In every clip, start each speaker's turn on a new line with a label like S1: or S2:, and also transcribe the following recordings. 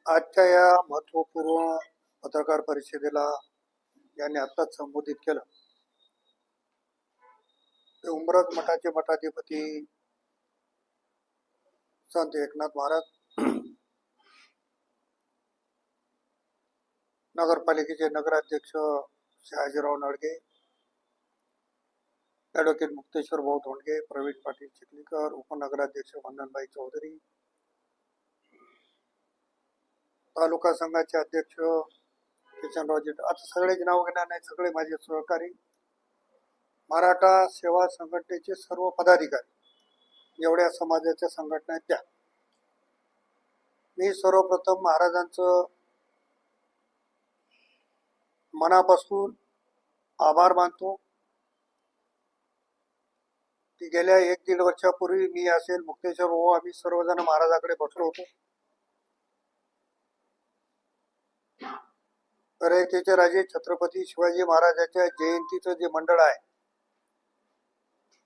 S1: आजच्या या महत्त्वपूर्ण पत्रकार परिषदेला यांनी आत्ताच संबोधित केलं ते उंबरज मठाचे मठाधिपती संत एकनाथ महाराज, नगरपालिकेचे नगराध्यक्ष शहाजीराव नडगे, ॲडव्होकेट मुक्तेश्वर भाऊ धोंडगे, प्रवीण पाटील चिखलीकर, उपनगराध्यक्ष वंदनबाई चौधरी, तालुका संघाचे अध्यक्ष किशनरावजी, आता सगळेच नाव घेणार नाही, सगळे माझे सहकारी, मराठा सेवा संघटनेचे सर्व पदाधिकारी, एवढ्या समाजाच्या संघटना आहेत त्या. मी सर्वप्रथम महाराजांचं मनापासून आभार मानतो की गेल्या 1-1.5 वर्षापूर्वी मी असेल, मुक्तेश्वर भाऊ, आम्ही सर्वजण महाराजाकडे बसलो होतो. रयतेचे राजे छत्रपती शिवाजी महाराजांच्या जयंतीचं जे मंडळ आहे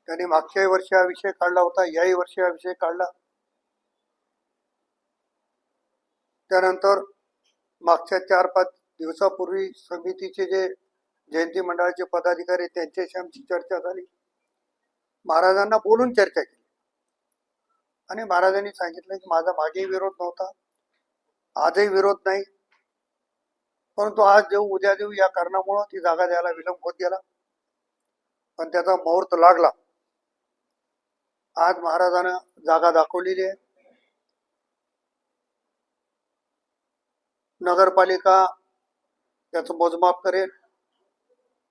S1: त्यांनी मागच्याही वर्षी हा विषय काढला होता, याही वर्षी हा विषय काढला. त्यानंतर मागच्या 4-5 दिवसापूर्वी समितीचे जे जयंती मंडळाचे पदाधिकारी त्यांच्याशी आमची चर्चा झाली. महाराजांना बोलून चर्चा केली आणि महाराजांनी सांगितलं की माझा मागेही विरोध नव्हता, आजही विरोध नाही, परंतु आज देऊ उद्या देऊ या कारणामुळे ती जागा द्यायला विलंब होत गेला. पण त्याचा मुहूर्त लागला. आज महाराजांना जागा दाखवलेली आहे. नगरपालिका त्याचं मोजमाप करेल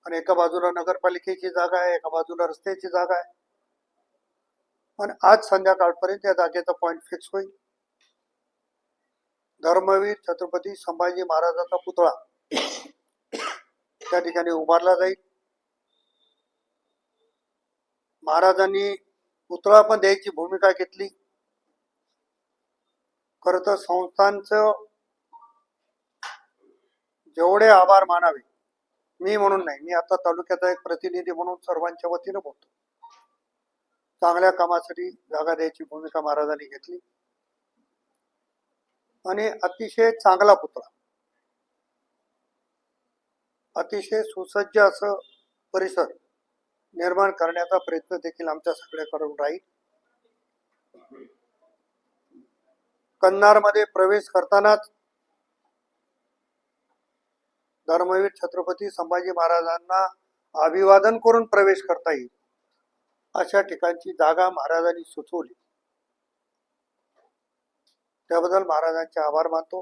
S1: आणि एका बाजूला नगरपालिकेची जागा आहे, एका बाजूला रस्त्याची जागा आहे. पण आज संध्याकाळपर्यंत या जागेचा पॉइंट फिक्स होईल. धर्मवीर छत्रपती संभाजी महाराजांचा पुतळा त्या ठिकाणी उभारला जाईल. महाराजांनी पुतळा पण द्यायची भूमिका घेतली. खरं तर संस्थांचं जेवढे आभार मानावे, मी म्हणून नाही, मी आता तालुक्याचा एक प्रतिनिधी म्हणून सर्वांच्या वतीनं बोलतो. चांगल्या कामासाठी जागा द्यायची भूमिका महाराजांनी घेतली आणि अतिशय चांगला पुतळा, अतिशय सुसज्ज असं परिसर निर्माण करण्याचा प्रयत्न देखील आमच्या सगळ्याकडून राहील. कन्नारमध्ये प्रवेश करतानाच धर्मवीर छत्रपती संभाजी महाराजांना अभिवादन करून प्रवेश करता येईल अशा ठिकाणची जागा महाराजांनी सुचवली. त्याबद्दल महाराजांचे आभार मानतो.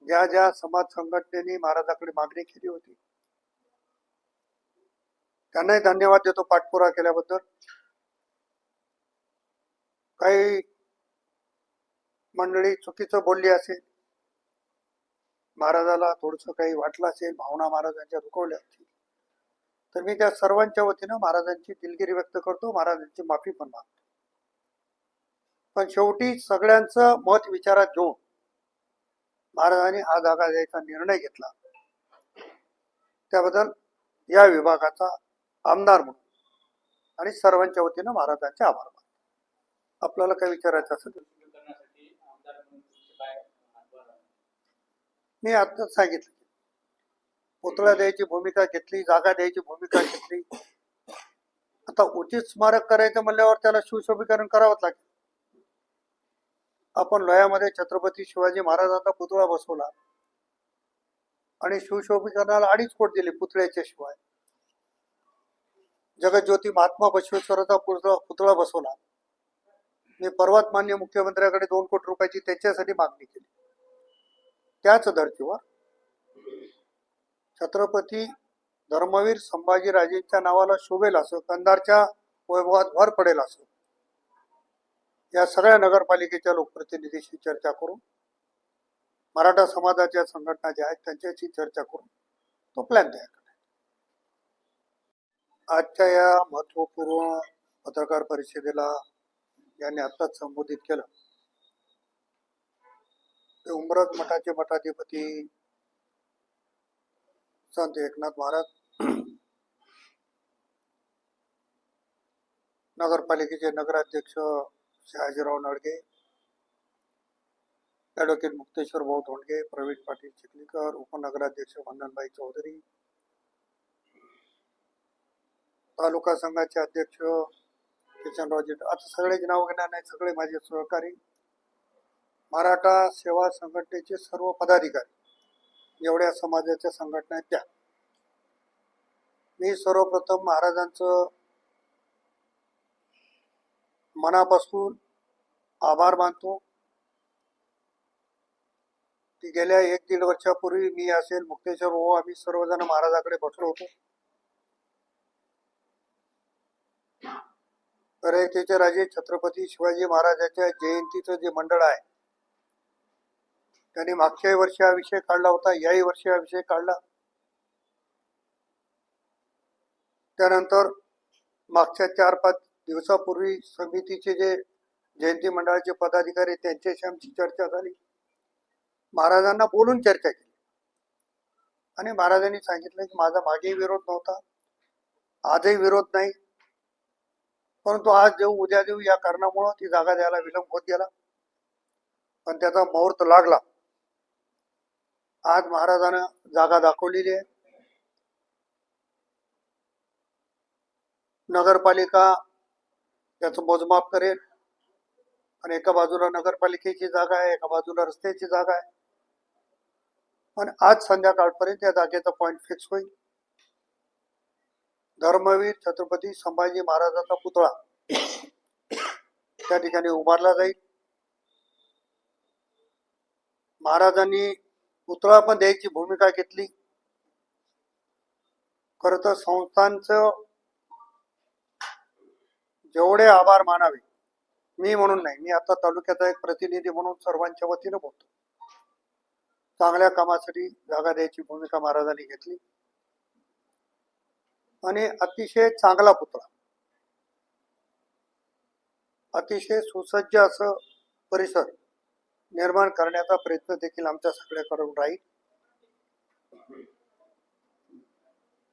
S1: ज्या ज्या समाज संघटनेने महाराजांकडे मागणी केली होती त्यांनाही धन्यवाद देतो पाठपुरावा केल्याबद्दल. काही मंडळी चुकीचं बोलली असेल, महाराजाला थोडस काही वाटलं असेल, भावना महाराजांच्या दुखवल्या असतील, तर मी त्या सर्वांच्या वतीनं महाराजांची दिलगिरी व्यक्त करतो, महाराजांची माफी पण मागतो. पण शेवटी सगळ्यांचं मत विचारात घेऊन महाराजांनी हा जागा द्यायचा निर्णय घेतला. त्याबद्दल या विभागाचा आमदार म्हणून आणि सर्वांच्या वतीनं महाराजांचे आभार मानतो. आपल्याला काय विचारायचं असेल? मी आताच सांगितलं, पुतळा द्यायची भूमिका घेतली, जागा द्यायची भूमिका घेतली. आता उचित स्मारक करायचं म्हणल्यावर त्याला सुशोभीकरण करावंच लागेल. आपण लोह्यामध्ये छत्रपती शिवाजी महाराजांचा पुतळा बसवला आणि सुशोभीकरणाला 2.5 कोटी दिले पुतळ्याच्या शिवाय. जगज्योती महात्मा बसवेश्वराचा पुतळा बसवला. मी परवाच माननीय मुख्यमंत्र्याकडे 2 कोटी रुपयाची त्याच्यासाठी मागणी केली. त्याच धर्तीवर छत्रपती धर्मवीर संभाजीराजेंच्या नावाला शोभेल असं, कंधारच्या वैभवात भर पडेल असं या सगळ्या नगरपालिकेच्या लोकप्रतिनिधीशी चर्चा करून, मराठा समाजाच्या संघटना ज्या आहेत त्यांच्याशी चर्चा करून तो प्लॅन तयार करण्यात. आजच्या या महत्त्वपूर्ण पत्रकार परिषदेला यांनी आत्ताच संबोधित केलं ते उंबरज मठाचे मठाधिपती संत एकनाथ महाराज, नगरपालिकेचे नगराध्यक्ष शहाजीराव नडगे, ॲडव्होकेट मुक्तेश्वर भाऊ धोंडगे, प्रवीण पाटील चिखलीकर, उपनगराध्यक्ष वंदनबाई चौधरी, तालुका संघाचे अध्यक्ष किशनरावजी, आता सगळ्याचे नाव घेणार नाही, सगळे माझे सहकारी, मराठा सेवा संघटनेचे सर्व पदाधिकारी, एवढ्या समाजाच्या संघटना आहेत त्या. मी सर्वप्रथम महाराजांचं मनापासून आभार मानतो की गेल्या 1-1.5 वर्षापूर्वी मी असेल, मुक्तेश्वर भाऊ, आम्ही सर्वजण महाराजाकडे बसलो होतो. रयतेचे राजे छत्रपती शिवाजी महाराजांच्या जयंतीचं जे मंडळ आहे त्यांनी मागच्याही वर्षी हा विषय काढला होता, याही वर्षी हा विषय काढला. त्यानंतर मागच्या 4-5 दिवसापूर्वी समितीचे जे जयंती मंडळाचे पदाधिकारी त्यांच्याशी आमची चर्चा झाली. महाराजांना बोलून चर्चा केली आणि महाराजांनी सांगितलं की माझा मागेही विरोध नव्हता, आजही विरोध नाही, परंतु आज देऊ उद्या देऊ या कारणामुळे ती जागा द्यायला विलंब होत गेला. पण त्याचा मुहूर्त लागला. आज महाराजांना जागा दाखवलेली आहे. नगरपालिका त्याचं मोजमाप करेल आणि एका बाजूला नगरपालिकेची जागा आहे, एका बाजूला रस्त्याची जागा आहे. पण आज संध्याकाळपर्यंत या जागेचा पॉइंट फिक्स होईल. धर्मवीर छत्रपती संभाजी महाराजांचा पुतळा त्या ठिकाणी उभारला जाईल. महाराजांनी पुतळा पण द्यायची भूमिका घेतली. खर तर संस्थांचं जेवढे आभार मानावे, मी म्हणून नाही, मी आता तालुक्याचा एक प्रतिनिधी म्हणून सर्वांच्या वतीनं बोलतो. चांगल्या कामासाठी जागा द्यायची भूमिका महाराजांनी घेतली आणि अतिशय चांगला पुतळा, अतिशय सुसज्ज असं परिसर निर्माण करण्याचा प्रयत्न देखील आमच्या सगळ्याकडून राहील.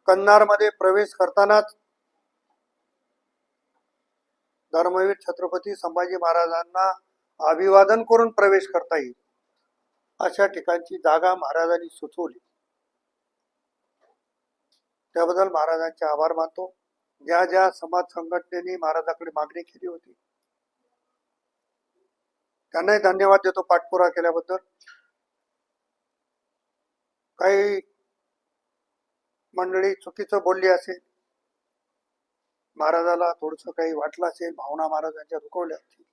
S1: कन्नारमध्ये प्रवेश करतानाच धर्मवीर छत्रपती संभाजी महाराजांना अभिवादन करून प्रवेश करता येईल अशा ठिकाणची जागा महाराजांनी सुचवली. त्याबद्दल महाराजांचे आभार मानतो. ज्या ज्या समाज संघटनेने महाराजांकडे मागणी केली होती त्यांनाही धन्यवाद देतो पाठपुरावा केल्याबद्दल. काही मंडळी चुकीचं बोलली असेल, महाराजाला थोडस काही वाटलं असेल, भावना महाराजांच्या दुखवल्या असतील,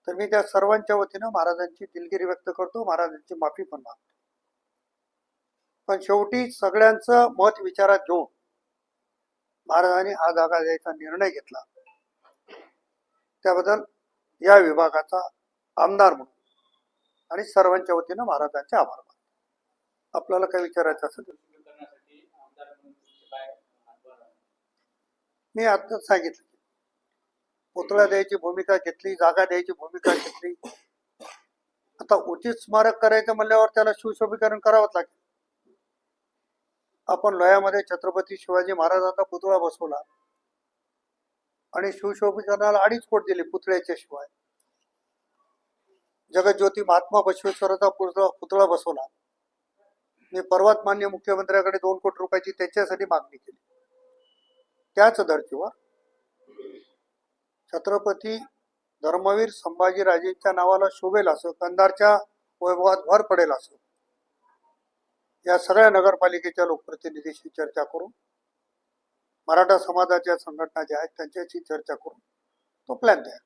S1: तर मी त्या सर्वांच्या वतीनं महाराजांची दिलगिरी व्यक्त करतो, महाराजांची माफी पण मागतो. पण शेवटी सगळ्यांचं मत विचारात घेऊन महाराजांनी हा जागा द्यायचा निर्णय घेतला. त्याबद्दल या विभागाचा आमदार म्हणून आणि सर्वांच्या वतीनं महाराजांचे आभार मानतो. आपल्याला काय विचारायचं असेल? मी आताच सांगितलं, पुतळा द्यायची भूमिका घेतली, जागा द्यायची भूमिका घेतली. आता उचित स्मारक करायचं म्हणल्यावर त्याला शिवशोभीकरण करावंच लागेल. आपण लोह्यामध्ये छत्रपती शिवाजी महाराजांचा पुतळा बसवला आणि शिवशोभीकरणाला 2.5 कोटी दिले पुतळ्याच्या शिवाय. जगज्योती महात्मा बसवेश्वराचा पुतळा बसवला. मी परवाच माननीय मुख्यमंत्र्याकडे 2 कोटी रुपयाची त्याच्यासाठी मागणी केली. त्याच धर्तीवर छत्रपती धर्मवीर संभाजीराजेंच्या नावाला शोभेल असं, कंधारच्या वैभवात भर पडेल असं या सगळ्या नगरपालिकेच्या लोकप्रतिनिधीशी चर्चा करून, मराठा समाजाच्या संघटना ज्या आहेत त्यांच्याशी चर्चा करून तो प्लॅन तयार